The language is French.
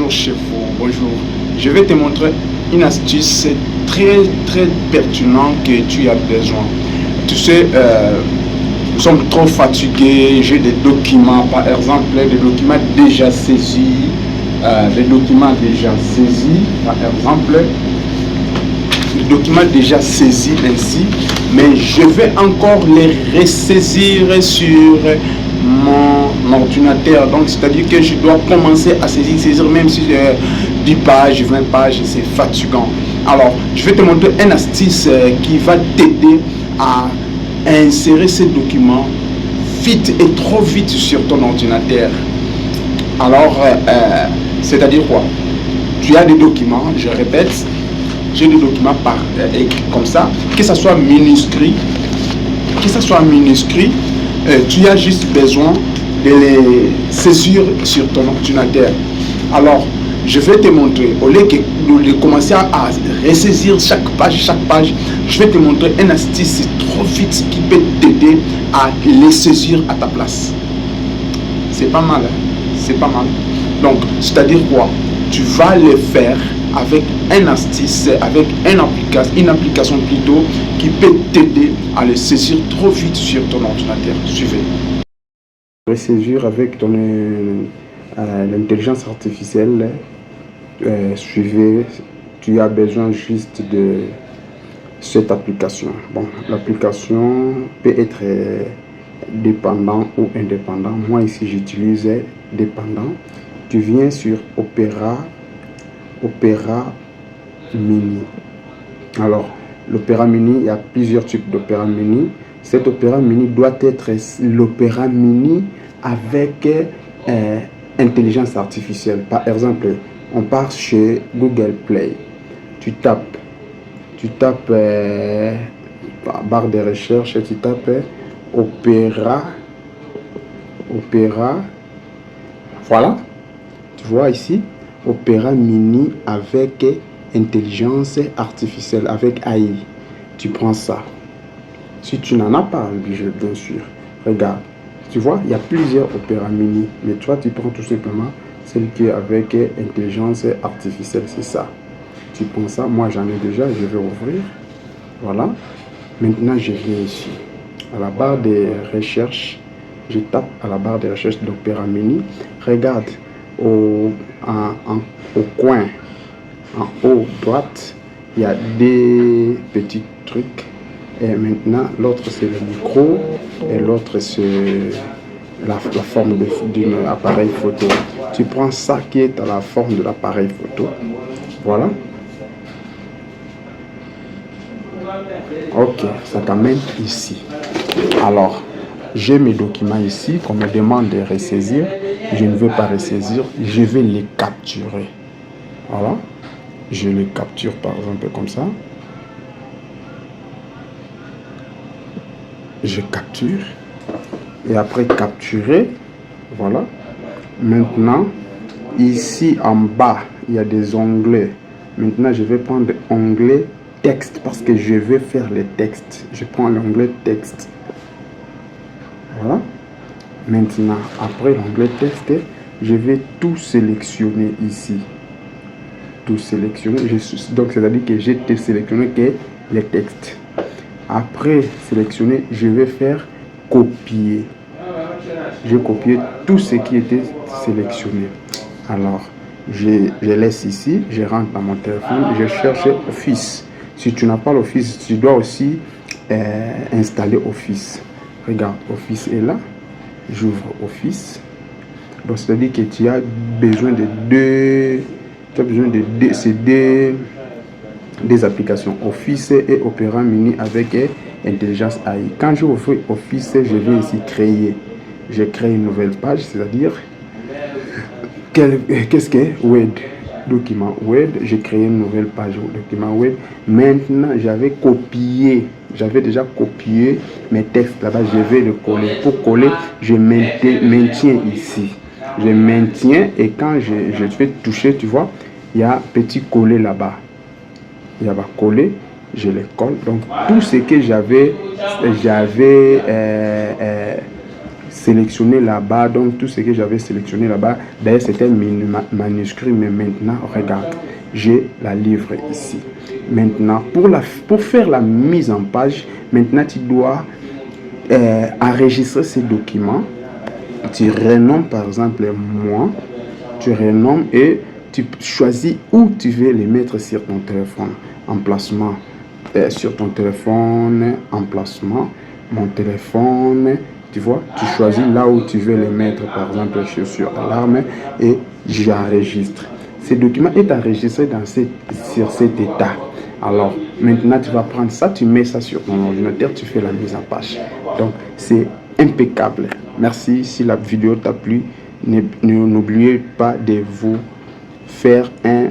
bonjour chez vous, bonjour. Je vais te montrer une astuce très pertinente que tu as besoin. Tu sais, nous sommes trop fatigués, j'ai des documents, par exemple, des documents déjà saisis, par exemple, des documents déjà saisis ainsi, mais je vais encore les ressaisir sur mon ordinateur. Donc c'est à dire que je dois commencer à saisir même si 10 pages, 20 pages, c'est fatigant. Alors je vais te montrer une astuce qui va t'aider à insérer ces documents vite et trop vite sur ton ordinateur. Alors c'est à dire quoi? Tu as des documents, je répète, j'ai des documents comme ça, que ce soit manuscrit, tu as juste besoin de les saisir sur ton ordinateur. Alors, je vais te montrer, au lieu de commencer à ressaisir chaque page, je vais te montrer une astuce trop vite qui peut t'aider à les saisir à ta place. C'est pas mal, c'est pas mal. Donc, c'est-à-dire quoi? Tu vas les faire avec une astuce, avec une application plutôt qui peut t'aider à les saisir trop vite sur ton ordinateur. Suivez. Saisir avec ton l'intelligence artificielle. Suivez. Tu as besoin juste de cette application. Bon, l'application peut être dépendant ou indépendant. Moi ici j'utilise dépendant. Tu viens sur Opera Mini. Alors, l'Opera Mini, il y a plusieurs types d'Opera Mini. Cet Opera Mini doit être l'Opera Mini avec intelligence artificielle. Par exemple, on part chez Google Play. Tu tapes barre de recherche, tu tapes Opera. Voilà. Tu vois ici, Opera Mini avec intelligence artificielle, avec AI. Tu prends ça. Si tu n'en as pas, bien sûr, regarde. Tu vois, il y a plusieurs Opera Mini. Mais toi, tu prends tout simplement celle qui est avec intelligence artificielle. C'est ça. Tu prends ça. Moi, j'en ai déjà. Je vais ouvrir. Voilà. Maintenant, je viens ici. À la barre de recherche, je tape à la barre de recherche d'Opera Mini. Regarde. Au coin, en haut droite, il y a des petits trucs. Et maintenant, l'autre c'est le micro et l'autre c'est la forme d'un appareil photo. Tu prends ça qui est à la forme de l'appareil photo. Voilà. Ok, ça t'amène ici. Alors, j'ai mes documents ici qu'on me demande de ressaisir. Je ne veux pas ressaisir, je vais les capturer. Voilà. Je les capture par exemple comme ça. Je capture. Et après capturer, voilà. Maintenant, ici en bas, il y a des onglets. Maintenant, je vais prendre onglet texte parce que je vais faire les textes. Je prends l'onglet texte. Voilà. Maintenant, après l'onglet texte, je vais tout sélectionner ici. Tout sélectionner. Donc, c'est-à-dire que j'ai sélectionné que les textes. Après sélectionner, je vais faire copier. Je copier tout ce qui était sélectionné. Alors, je laisse ici, je rentre dans mon téléphone, je cherche Office. Si tu n'as pas l'Office, tu dois aussi installer Office. Regarde, Office est là. J'ouvre Office. Donc, c'est-à-dire que tu as besoin de deux applications, Office et Opera Mini avec intelligence AI. Quand je ouvre Office, je vais ici créer. Je crée une nouvelle page, c'est-à-dire qu'est-ce que Word, document Word. J'ai créé une nouvelle page document Word. Maintenant, j'avais déjà copié mes textes là-bas. Je vais le coller. Pour coller, je maintiens ici. Je maintiens et quand je vais toucher, tu vois, il y a petit coller là-bas. Il y a coller, je les colle. Donc tout ce que j'avais sélectionné là-bas. Donc tout ce que j'avais sélectionné là-bas, d'ailleurs c'était manuscrit, mais maintenant regarde, j'ai la livre ici. Maintenant pour faire la mise en page, maintenant tu dois enregistrer ces documents. Tu renommes par exemple moi, tu renommes et tu choisis où tu veux les mettre sur ton téléphone. Emplacement sur ton téléphone, emplacement, mon téléphone, tu vois, tu choisis là où tu veux les mettre, par exemple sur alarme, et j'enregistre. Ce document est enregistré sur cet état. Alors maintenant tu vas prendre ça, tu mets ça sur ton ordinateur, tu fais la mise en page. Donc c'est impeccable. Merci. Si la vidéo t'a plu, n'oubliez pas de vous faire un